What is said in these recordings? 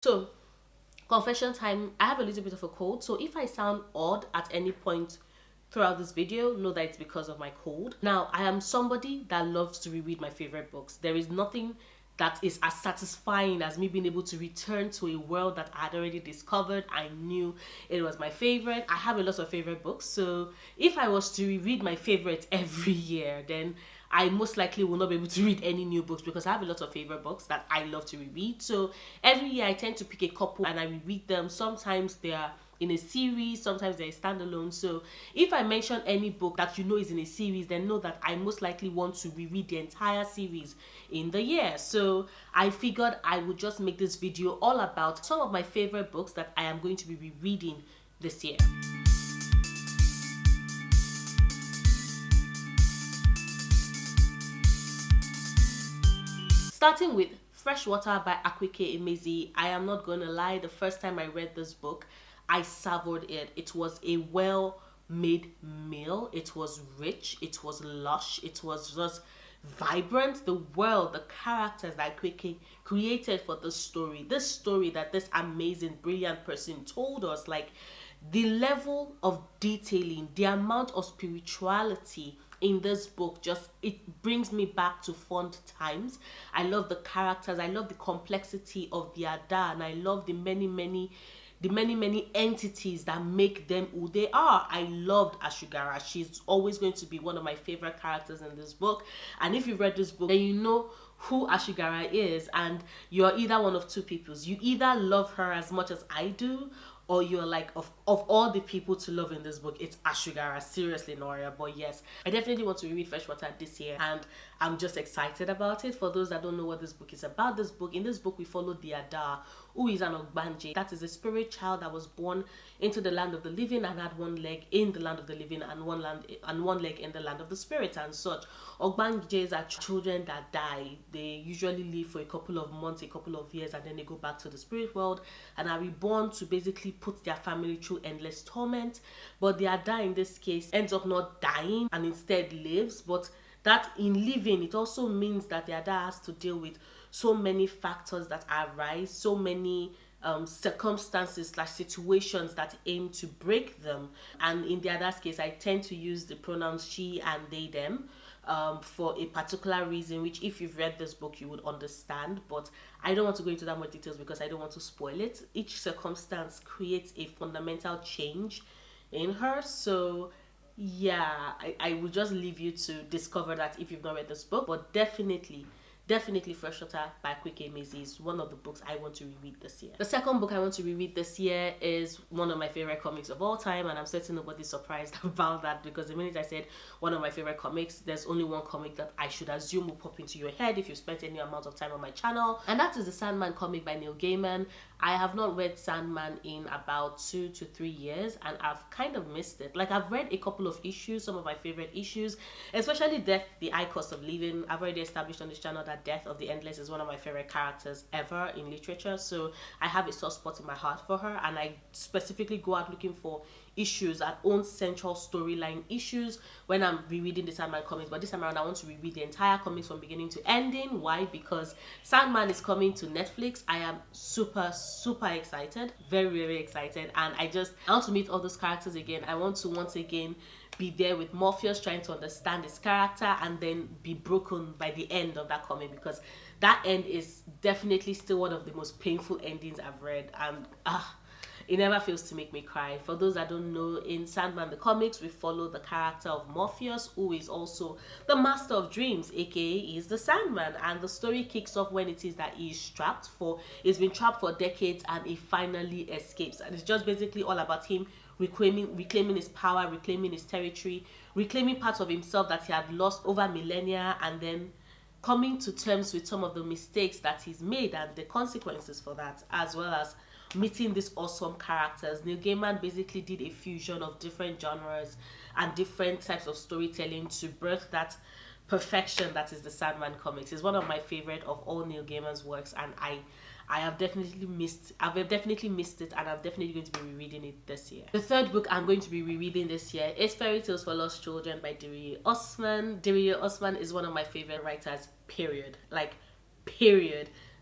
So, confession time, I have a little bit of a cold, so if I sound odd at any point throughout this video, know that it's because of my cold. Now, I am somebody that loves to reread my favorite books. There is nothing that is as satisfying as me being able to return to a world that I had already discovered. I knew it was my favorite. I have a lot of favorite books, so if I was to reread my favorite every year, then I most likely will not be able to read any new books because I have a lot of favorite books that I love to reread. So every year I tend to pick a couple and I reread them. Sometimes they are in a series, sometimes they're standalone. So if I mention any book that you know is in a series, then know that I most likely want to reread the entire series in the year. So I figured I would just make this video all about some of my favorite books that I am going to be rereading this year. Starting with Freshwater by Akweke Emezi. I am not gonna lie, the first time I read this book, I savored it. It was a well-made meal. It was rich, it was lush, it was just vibrant. The world, the characters that Akweke created for this story that this amazing, brilliant person told us, like the level of detailing, the amount of spirituality in this book, just it brings me back to fond times. I love the characters, I love the complexity of the Ada, and I love the many entities that make them who they are. I loved Ashugara. She's always going to be one of my favorite characters in this book. And if you've read this book, then you know who Ashugara is, and you're either one of two peoples. You either love her as much as I do, or you're like, of all the people to love in this book, it's Ashugara. Seriously, Noria. But yes, I definitely want to reread Freshwater this year, and I'm just excited about it. For those that don't know what this book is about, in this book we follow the Ada, who is an Ogbanje. That is a spirit child that was born into the land of the living and had one leg in the land of the living and one leg in the land of the spirits and such. Ogbanjes are children that die. They usually live for a couple of months, a couple of years, and then they go back to the spirit world and are reborn to basically put their family through endless torment. But the Ada in this case ends up not dying and instead lives. But that in living, it also means that the Ada has to deal with so many factors that arise, so many circumstances / situations that aim to break them. And in the Ada's case, I tend to use the pronouns she and they them for a particular reason, which if you've read this book you would understand, but I don't want to go into that much details because I don't want to spoil it. Each circumstance creates a fundamental change in her. So yeah, I would just leave you to discover that if you've not read this book. But definitely Freshwater by Akweke Emezi is one of the books I want to reread this year. The second book I want to reread this year is one of my favorite comics of all time, and I'm certain nobody's surprised about that because the minute I said one of my favorite comics, there's only one comic that I should assume will pop into your head if you spent any amount of time on my channel, and that is the Sandman comic by Neil Gaiman. I have not read Sandman in about 2 to 3 years, and I've kind of missed it. Like, I've read a couple of issues, some of my favorite issues, especially Death, the High Cost of Living. I've already established on this channel that Death of the Endless is one of my favorite characters ever in literature, so I have a soft spot in my heart for her, and I specifically go out looking for issues that own central storyline issues when I'm rereading the Sandman comics. But this time around I want to reread the entire comics from beginning to ending. Why? Because Sandman is coming to Netflix. I am super excited, very excited, and I want to meet all those characters again. I want to once again be there with Morpheus trying to understand his character and then be broken by the end of that comic, because that end is definitely still one of the most painful endings I've read, and it never fails to make me cry. For those that don't know, in Sandman the comics, we follow the character of Morpheus, who is also the master of dreams, aka is the Sandman, and the story kicks off when it is that he's been trapped for decades and he finally escapes, and it's just basically all about him reclaiming his power, reclaiming his territory, reclaiming parts of himself that he had lost over millennia, and then coming to terms with some of the mistakes that he's made and the consequences for that, as well as meeting these awesome characters. Neil Gaiman basically did a fusion of different genres and different types of storytelling to birth that perfection that is the Sandman comics. It's one of my favorite of all Neil Gaiman's works, and I have definitely missed it, and I'm definitely going to be rereading it this year. The third book I'm going to be rereading this year is Fairy Tales for Lost Children by Diriye Osman. Diriye Osman is one of my favorite writers, period.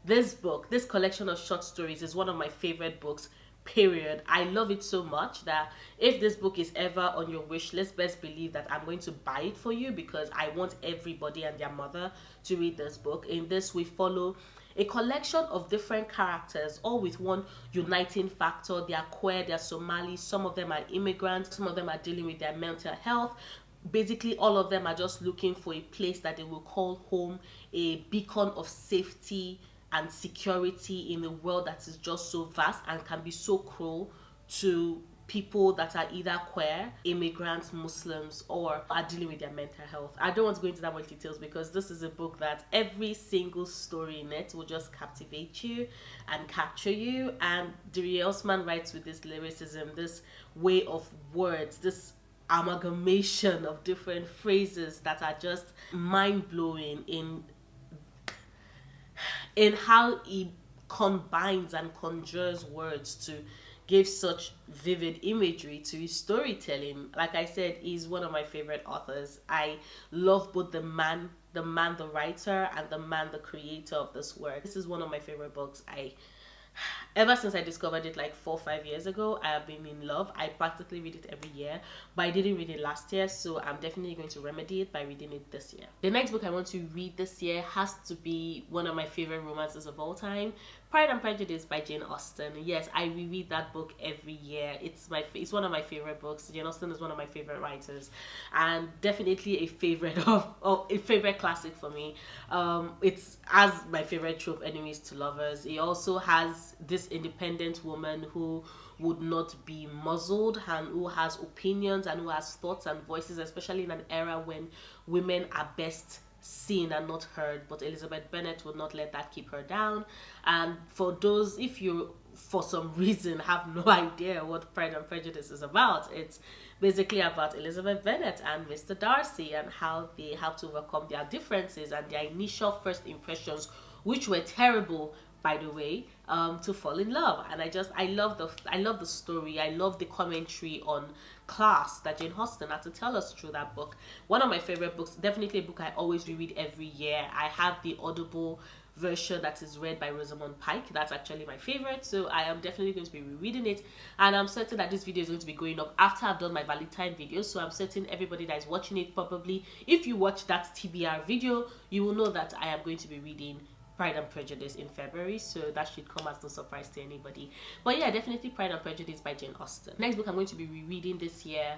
This book, this collection of short stories, is one of my favorite books, period. I love it so much that if this book is ever on your wish list, best believe that I'm going to buy it for you, because I want everybody and their mother to read this book. In this, we follow a collection of different characters, all with one uniting factor. They are queer, they are Somali, some of them are immigrants, some of them are dealing with their mental health. Basically, all of them are just looking for a place that they will call home, a beacon of safety and security in a world that is just so vast and can be so cruel to people that are either queer, immigrants, Muslims, or are dealing with their mental health. I don't want to go into that much details, because this is a book that every single story in it will just captivate you and capture you. And Diri Osman writes with this lyricism, this way of words, this amalgamation of different phrases that are just mind-blowing in how he combines and conjures words to give such vivid imagery to his storytelling. Like I said, he's one of my favorite authors. I love both the man the writer, and the man the creator of this work. This is one of my favorite books. Ever since I discovered it like 4 or 5 years ago, I have been in love. I practically read it every year, but I didn't read it last year, so I'm definitely going to remedy it by reading it this year. The next book I want to read this year has to be one of my favorite romances of all time, Pride and Prejudice by Jane Austen. Yes, I reread that book every year. It's one of my favorite books. Jane Austen is one of my favorite writers, and definitely a favorite of a favorite classic for me. It's as my favorite trope, enemies to lovers. It also has this independent woman who would not be muzzled, and who has opinions and who has thoughts and voices, especially in an era when women are best seen and not heard. But Elizabeth Bennet would not let that keep her down. And for those, if you for some reason have no idea what Pride and Prejudice is about, it's basically about Elizabeth Bennet and Mr. Darcy, and how they have to overcome their differences and their initial first impressions, which were terrible, by the way, to fall in love. And I love the story. I love the commentary on class that Jane Austen had to tell us through that book. One of my favorite books, definitely a book I always reread every year. I have the Audible version that is read by Rosamund Pike. That's actually my favorite, so I am definitely going to be rereading it. And I'm certain that this video is going to be going up after I've done my Valentine video, so I'm certain everybody that is watching it, probably if you watch that TBR video, you will know that I am going to be reading Pride and Prejudice in February, so that should come as no surprise to anybody. But yeah, definitely Pride and Prejudice by Jane Austen. Next book I'm going to be rereading this year,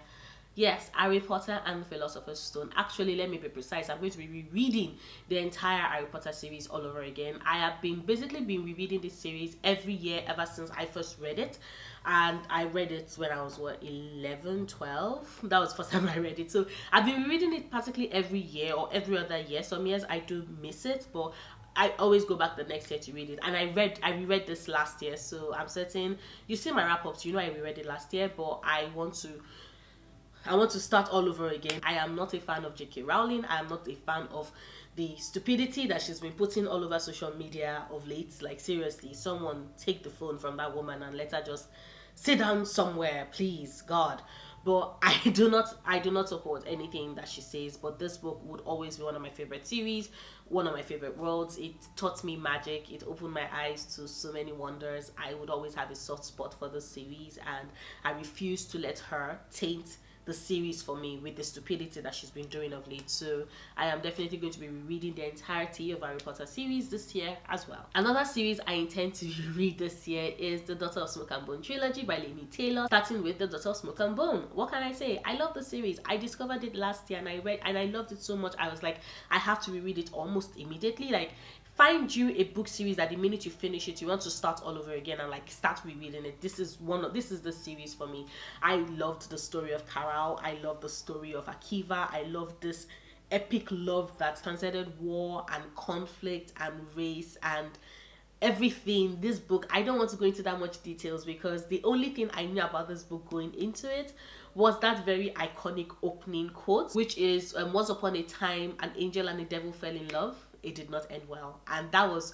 yes, Harry Potter and the Philosopher's Stone. Actually, let me be precise, I'm going to be rereading the entire Harry Potter series all over again. I have basically been rereading this series every year ever since I first read it. And I read it when I was 11, 12. That was the first time I read it. So I've been rereading it practically every year or every other year. Some years I do miss it, but I always go back the next year to read it. And I reread this last year, so I'm certain you see my wrap-ups, you know I reread it last year, but I want to start all over again. I am not a fan of J.K. Rowling. I am not a fan of the stupidity that she's been putting all over social media of late. Like, seriously, someone take the phone from that woman and let her just sit down somewhere, please, God. But I do not support anything that she says. But this book would always be one of my favorite series, one of my favorite worlds. It taught me magic. It opened my eyes to so many wonders. I would always have a soft spot for this series, and I refuse to let her taint the series for me with the stupidity that she's been doing of late. So I am definitely going to be rereading the entirety of Harry Potter series this year as well. Another series I intend to read this year is the Daughter of Smoke and Bone trilogy by Laini Taylor, starting with the Daughter of Smoke and Bone. What can I say? I love the series. I discovered it last year and I read and I loved it so much. I was like, I have to reread it almost immediately. Like, find you a book series that the minute you finish it, you want to start all over again and like start rereading it. This is the series for me. I loved the story of Carol. I love the story of Akiva. I love this epic love that transcended war and conflict and race and everything. This book, I don't want to go into that much details because the only thing I knew about this book going into it was that very iconic opening quote, which is once upon a time an angel and a devil fell in love. It did not end well, and that was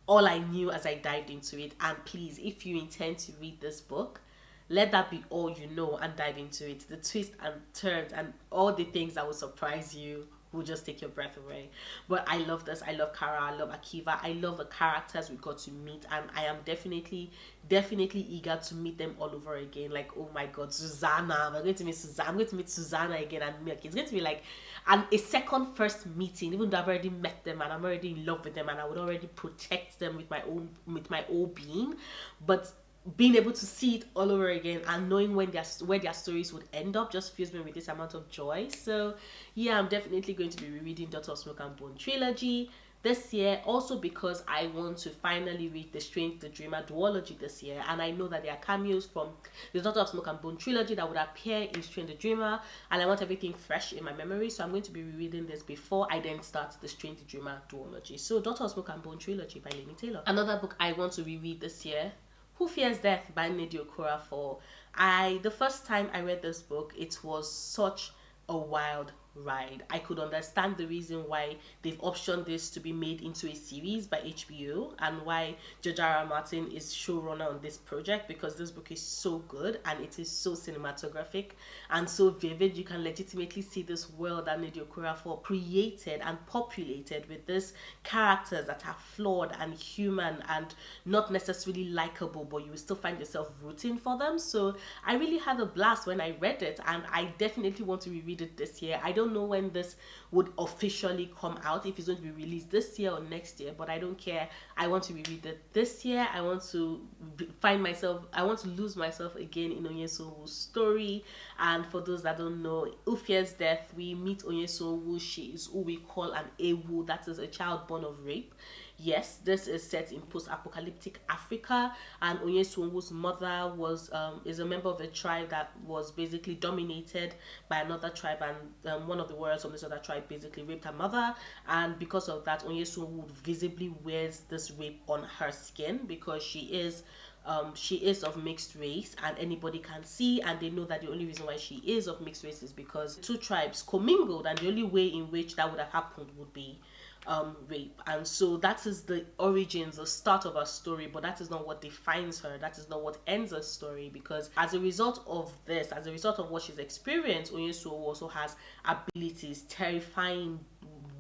all I knew as I dived into it. And please, if you intend to read this book, let that be all you know and dive into it. The twists and turns and all the things that will surprise you will just take your breath away. But I love this. I love Kara. I love Akiva. I love the characters we got to meet, and I am definitely eager to meet them all over again. Like, oh my god, Susanna. We're going to meet Susanna. I'm going to meet Susanna again and Milk. It's going to be like a second first meeting, even though I've already met them and I'm already in love with them and I would already protect them with my whole being. But being able to see it all over again and knowing where their stories would end up just fills me with this amount of joy. So yeah, I'm definitely going to be rereading Daughter of Smoke and Bone trilogy this year, also because I want to finally read The Strange the Dreamer duology this year, and I know that there are cameos from the Daughter of Smoke and Bone trilogy that would appear in Strange the Dreamer, and I want everything fresh in my memory, so I'm going to be rereading this before I then start The Strange the Dreamer duology. So Daughter of Smoke and Bone trilogy by Laini Taylor. Another book I want to reread this year, Who Fears Death by Nnedi Okorafor. The first time I read this book, it was such a wild ride. I could understand the reason why they've optioned this to be made into a series by HBO and why George R. R. Martin is showrunner on this project, because this book is so good and it is so cinematographic and so vivid. You can legitimately see this world that Nnedi Okorafor created and populated with these characters that are flawed and human and not necessarily likable, but you will still find yourself rooting for them. So I really had a blast when I read it, and I definitely want to reread it this year. I don't know when this would officially come out, if it's going to be released this year or next year, but I don't care. I want to reread it this year. I want to lose myself again in Onyesuo's story. And for those that don't know, Who Fears Death, we meet Onyesuo. She is who we call an Ewu, that is a child born of rape. Yes, this is set in post-apocalyptic Africa, and Onyesuo's mother is a member of a tribe that was basically dominated by another tribe, and one of the warriors from this other tribe basically raped her mother, and because of that, Onyesuo visibly wears this rape on her skin because she is of mixed race, and anybody can see, and they know that the only reason why she is of mixed race is because two tribes commingled, and the only way in which that would have happened would be rape. And so that is the origins, the start of her story, but that is not what defines her. That is not what ends her story, because as a result of this, as a result of what she's experienced, Onyesuo also has abilities, terrifying,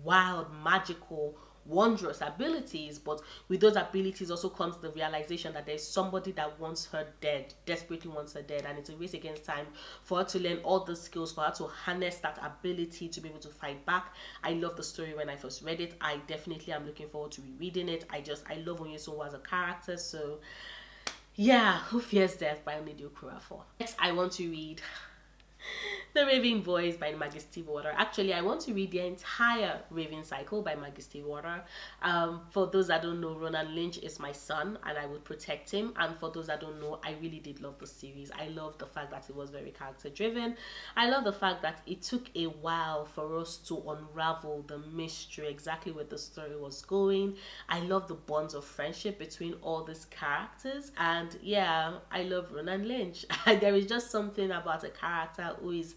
wild, magical, wondrous abilities. But with those abilities also comes the realization that there's somebody that wants her dead, desperately wants her dead, and it's a race against time for her to learn all the skills, for her to harness that ability to be able to fight back. I love the story when I first read it. I definitely am looking forward to rereading it. I love Onyesuo as a character. So yeah, Who Fears Death by Nnedi Okorafor. Next, I want to read The Raving Boys by Maggie Stiefvater. Actually, I want to read the entire Raven cycle by Maggie Stiefvater. For those that don't know, Ronan Lynch is my son, and I would protect him. And for those that don't know, I really did love the series. I love the fact that it was very character driven. I love the fact that it took a while for us to unravel the mystery, exactly where the story was going. I love the bonds of friendship between all these characters, and yeah, I love Ronan Lynch. There is just something about a character who is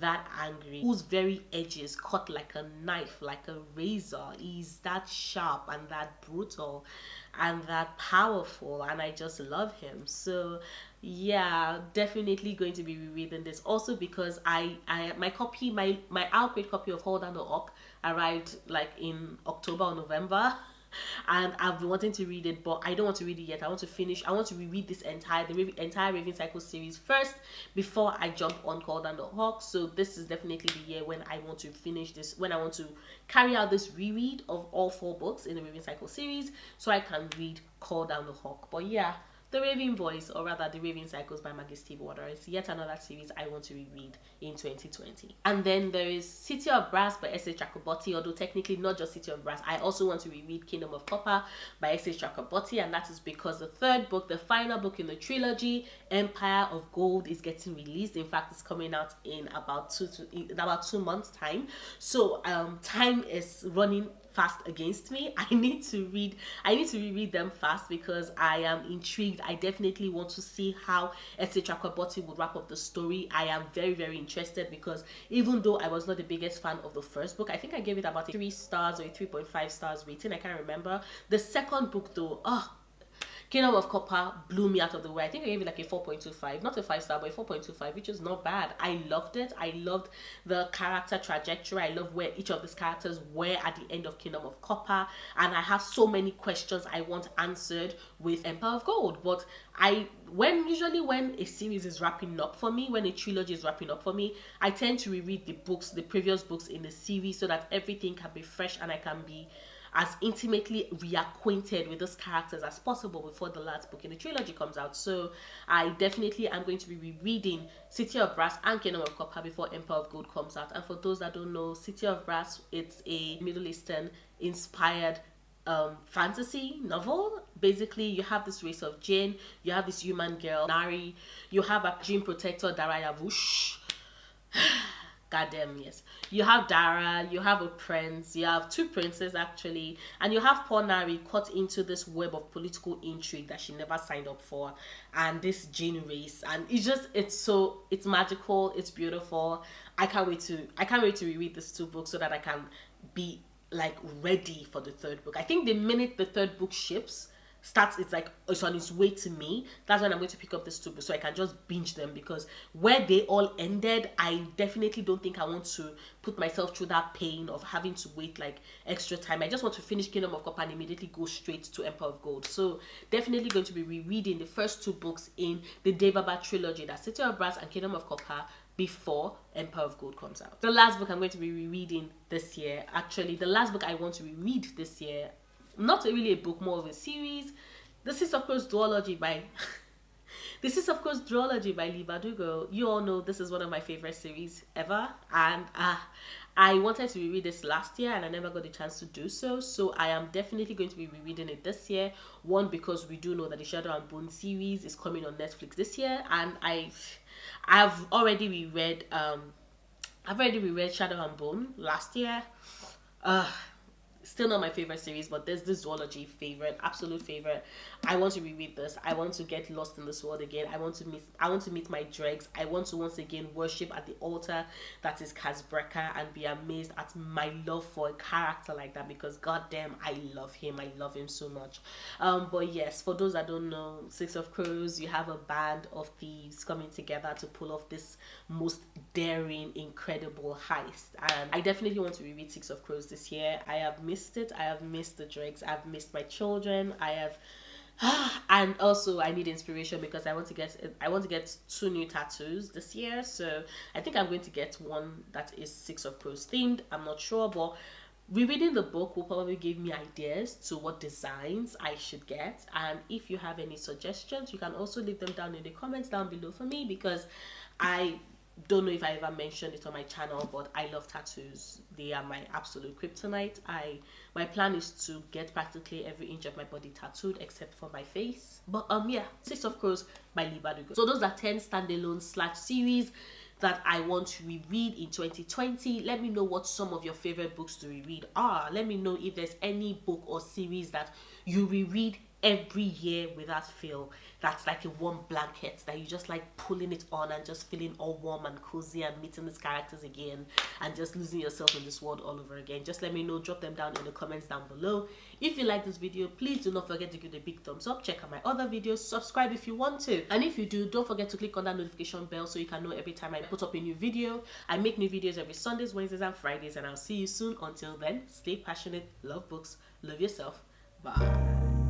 that angry, whose very edges cut like a knife, like a razor. He's that sharp and that brutal and that powerful, and I just love him. So yeah, definitely going to be rereading this, also because my outgrade copy of Hold on the Hawk arrived like in October or November. And I've been wanting to read it, but I don't want to read it yet. I want to reread this entire Raven Cycle series first before I jump on Call Down the Hawk. So this is definitely the year when I want to finish this, when I want to carry out this reread of all 4 books in the Raven Cycle series, so I can read Call Down the Hawk. But yeah, The Raving Boys, or rather The Raving Cycles by Maggie Stiefvater, is yet another series I want to reread in 2020. And then there is City of Brass by S.H. Chakraborty, although technically not just City of Brass. I also want to reread Kingdom of Copper by S.H. Chakraborty, and that is because the third book, the final book in the trilogy, Empire of Gold, is getting released. In fact, it's coming out in about 2 months' time. So time is running fast against me. I need to reread them fast because I am intrigued. I definitely want to see how S.H. Chakraborty would wrap up the story. I am very, very interested, because even though I was not the biggest fan of the first book, I think I gave it about a 3 stars or a 3.5 stars rating, I can't remember. The second book though, Kingdom of Copper blew me out of the way. I think I gave it like a 4.25, not a 5-star, but a 4.25, which is not bad. I loved it. I loved the character trajectory. I love where each of these characters were at the end of Kingdom of Copper, and I have so many questions I want answered with Empire of Gold. But usually when a series is wrapping up for me, when a trilogy is wrapping up for me, I tend to reread the previous books in the series, so that everything can be fresh and I can be as intimately reacquainted with those characters as possible before the last book in the trilogy comes out. So I definitely am going to be rereading City of Brass and Kingdom of Copper before Empire of Gold comes out. And for those that don't know, City of Brass, it's a Middle Eastern inspired fantasy novel. Basically, you have this race of jinn, you have this human girl Nari, you have a jinn protector Darayavush. Goddamn, yes. You have Dara, you have a prince, you have two princes actually, and you have poor Nari caught into this web of political intrigue that she never signed up for, and this jinn race, and it's magical, it's beautiful. I can't wait to reread these two books so that I can be like ready for the third book. I think the minute the third book ships starts, it's on its way to me, that's when I'm going to pick up this two books so I can just binge them, because where they all ended, I definitely don't think I want to put myself through that pain of having to wait like extra time. I just want to finish Kingdom of Copper and immediately go straight to Empire of Gold. So definitely going to be rereading the first two books in the Devaba trilogy, that's City of Brass and Kingdom of Copper, before Empire of Gold comes out. The last book I'm going to be rereading this year, actually the last book I want to reread this year, not really a book, more of a series. This is of course Duality by Lee Bardugo. You all know this is one of my favorite series ever, and I wanted to reread this last year and I never got the chance to do so. So I am definitely going to be rereading it this year. One, because we do know that the Shadow and Bone series is coming on Netflix this year, and I've already reread Shadow and Bone last year. Still not my favorite series, but there's this Zoology favorite, absolute favorite. I want to reread this. I want to get lost in this world again. I want to meet my dregs. I want to once again worship at the altar that is Kazbreka and be amazed at my love for a character like that, because goddamn, I love him. I love him so much. But yes, for those that don't know, Six of Crows, you have a band of thieves coming together to pull off this most daring, incredible heist. And I definitely want to reread Six of Crows this year. I have missed it. I have missed the dregs. I've missed my children. I have and also I need inspiration because I want to get 2 new tattoos this year. So I think I'm going to get one that is Six of Crows themed. I'm not sure, but rereading the book will probably give me ideas to what designs I should get. And if you have any suggestions, you can also leave them down in the comments down below for me, because I don't know if I ever mentioned it on my channel, but I love tattoos. They are my absolute kryptonite. My plan is to get practically every inch of my body tattooed except for my face. But yeah, Six of Crows by Lee Bardugo. So those are 10 standalone / series that I want to reread in 2020. Let me know what some of your favorite books to reread are. Let me know if there's any book or series that you reread every year without fail, that's like a warm blanket that you just like pulling it on and just feeling all warm and cozy and meeting these characters again and just losing yourself in this world all over again. Just let me know, drop them down in the comments down below. If you like this video, please do not forget to give it a big thumbs up. Check out my other videos, subscribe if you want to, and if you do, don't forget to click on that notification bell so you can know every time I put up a new video. I make new videos every Sundays, Wednesdays and Fridays, and I'll see you soon. Until then, stay passionate, love books, love yourself. Bye.